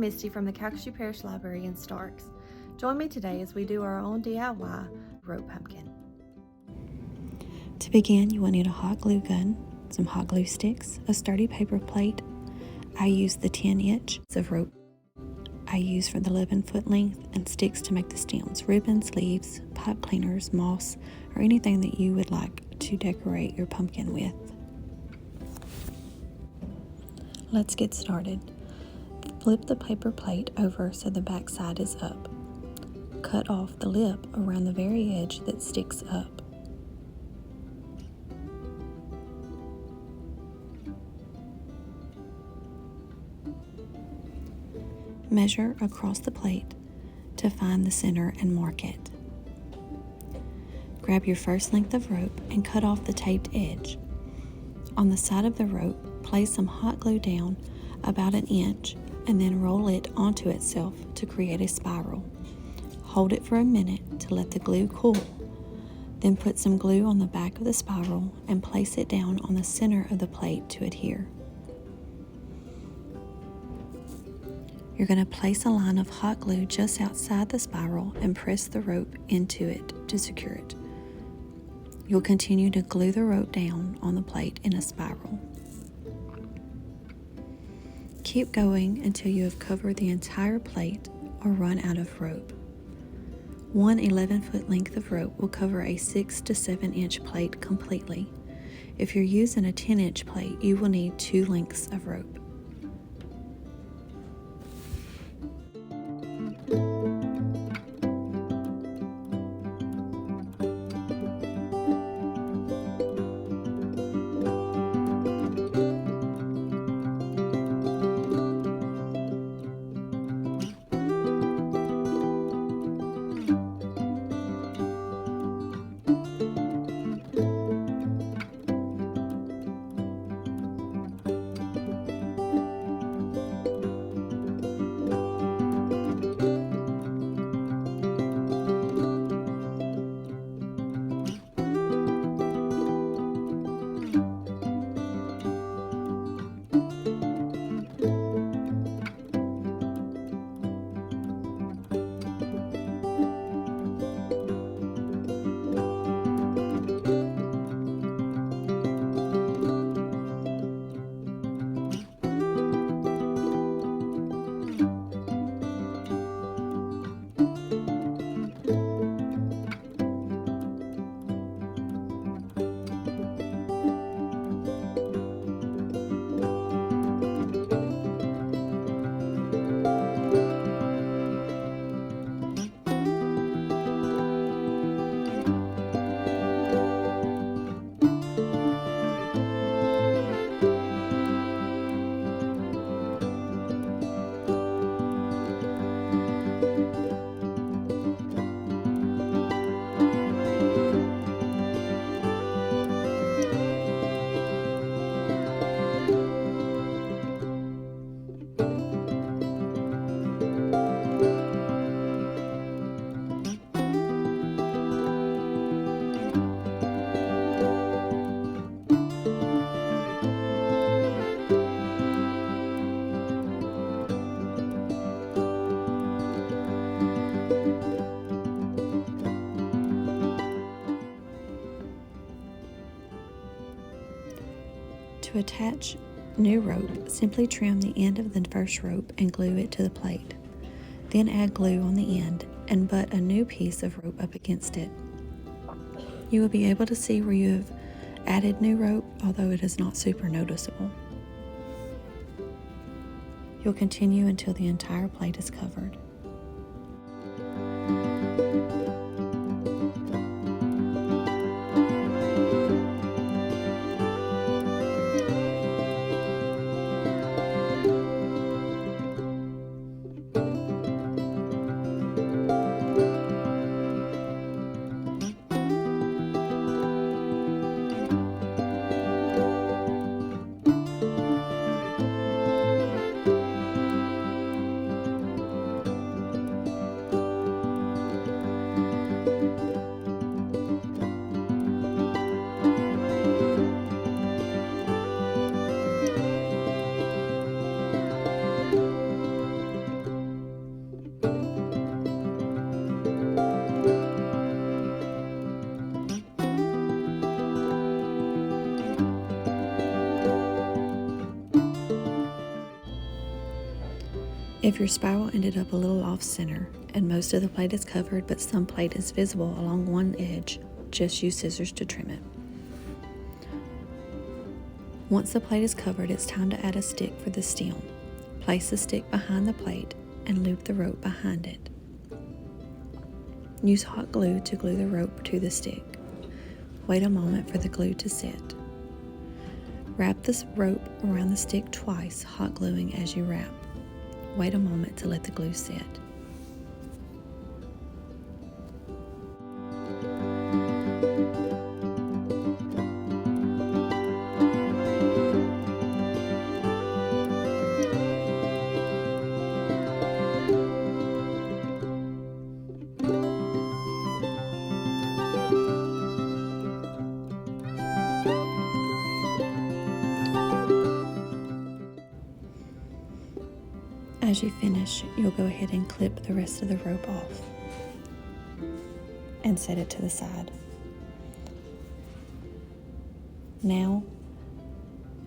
Misty from the Calcasieu Parish Library in Starks. Join me today as we do our own DIY rope pumpkin. To begin, you will need a hot glue gun, some hot glue sticks, a sturdy paper plate. I use the 10-inch of rope I use for the 11-foot length, and sticks to make the stems, ribbons, leaves, pipe cleaners, moss, or anything that you would like to decorate your pumpkin with. Let's get started. Flip the paper plate over so the back side is up. Cut off the lip around the very edge that sticks up. Measure across the plate to find the center and mark it. Grab your first length of rope and cut off the taped edge. On the side of the rope, place some hot glue down about an inch and then roll it onto itself to create a spiral. Hold it for a minute to let the glue cool. Then put some glue on the back of the spiral and place it down on the center of the plate to adhere. You're going to place a line of hot glue just outside the spiral and press the rope into it to secure it. You'll continue to glue the rope down on the plate in a spiral. Keep going until you have covered the entire plate or run out of rope. One 11-foot length of rope will cover a 6 to 7 inch plate completely. If you're using a 10-inch plate, you will need 2 lengths of rope. To attach new rope, simply trim the end of the first rope and glue it to the plate. Then add glue on the end and butt a new piece of rope up against it. You will be able to see where you have added new rope, although it is not super noticeable. You'll continue until the entire plate is covered. If your spiral ended up a little off center and most of the plate is covered but some plate is visible along one edge, just use scissors to trim it. Once the plate is covered, it's time to add a stick for the stem. Place the stick behind the plate and loop the rope behind it. Use hot glue to glue the rope to the stick. Wait a moment for the glue to set. Wrap this rope around the stick twice, hot gluing as you wrap. Wait a moment to let the glue set. As you finish, you'll go ahead and clip the rest of the rope off and set it to the side. Now,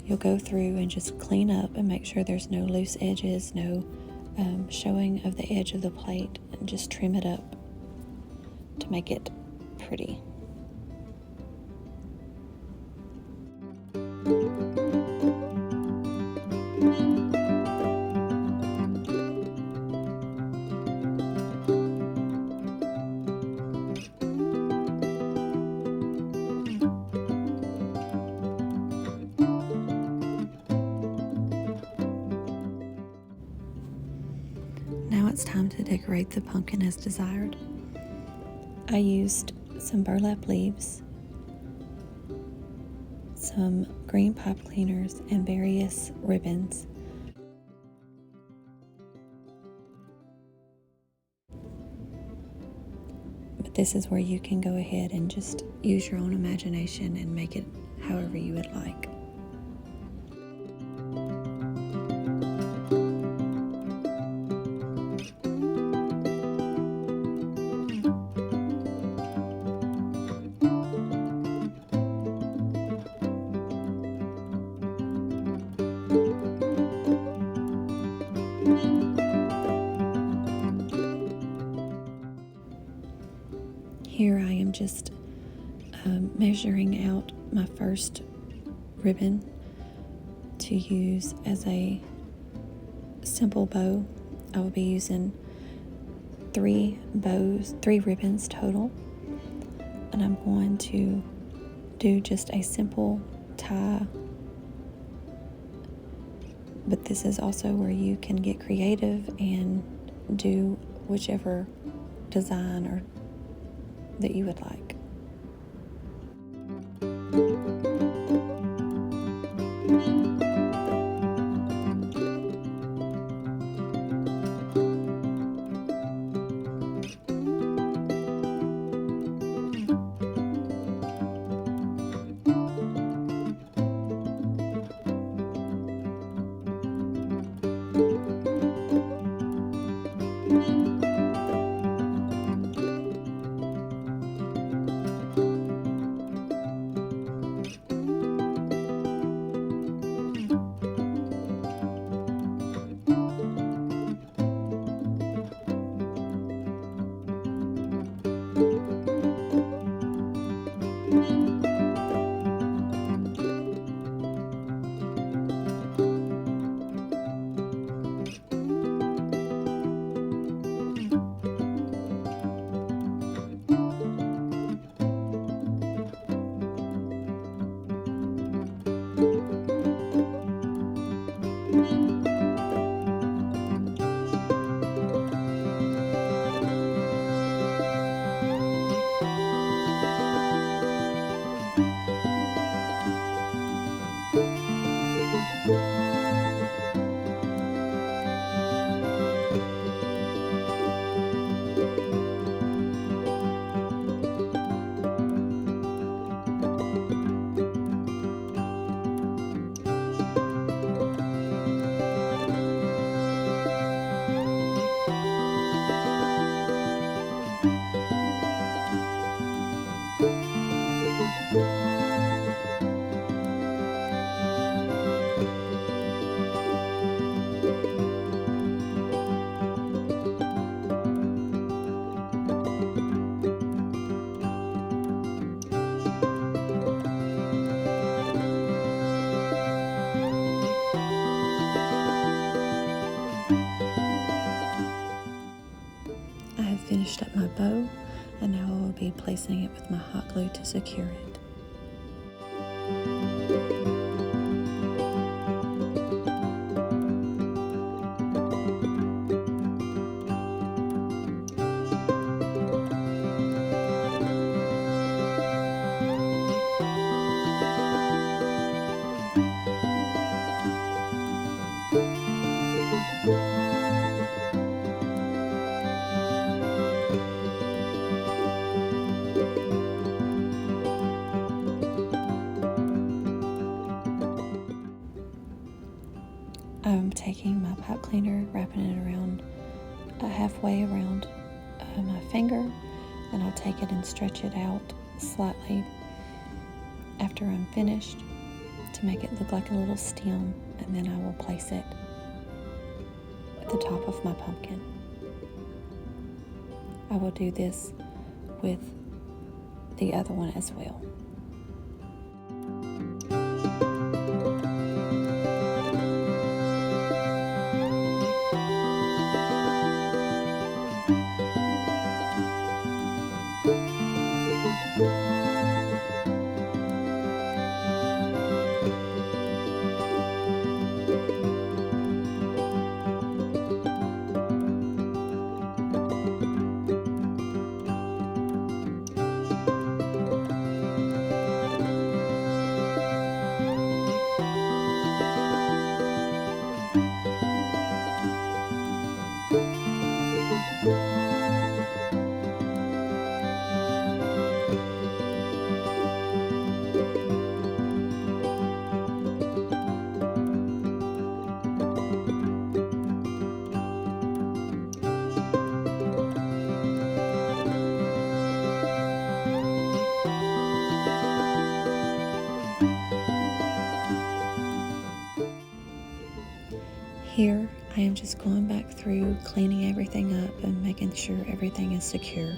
you'll go through and just clean up and make sure there's no loose edges, no showing of the edge of the plate, and just trim it up to make it pretty. Now it's time to decorate the pumpkin as desired. I used some burlap leaves, some green pipe cleaners, and various ribbons. But this is where you can go ahead and just use your own imagination and make it however you would like. Here I am just measuring out my first ribbon to use as a simple bow. I will be using 3 ribbons total, and I'm going to do just a simple tie, but this is also where you can get creative and do whichever design or that you would like. be placing it with my hot glue to secure it. I'm taking my pipe cleaner, wrapping it around halfway around my finger, and I'll take it and stretch it out slightly after I'm finished to make it look like a little stem, and then I will place it at the top of my pumpkin. I will do this with the other one as well. Here, I am just going back through, cleaning everything up and making sure everything is secure.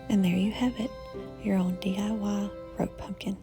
And there you have it, your own DIY rope pumpkin.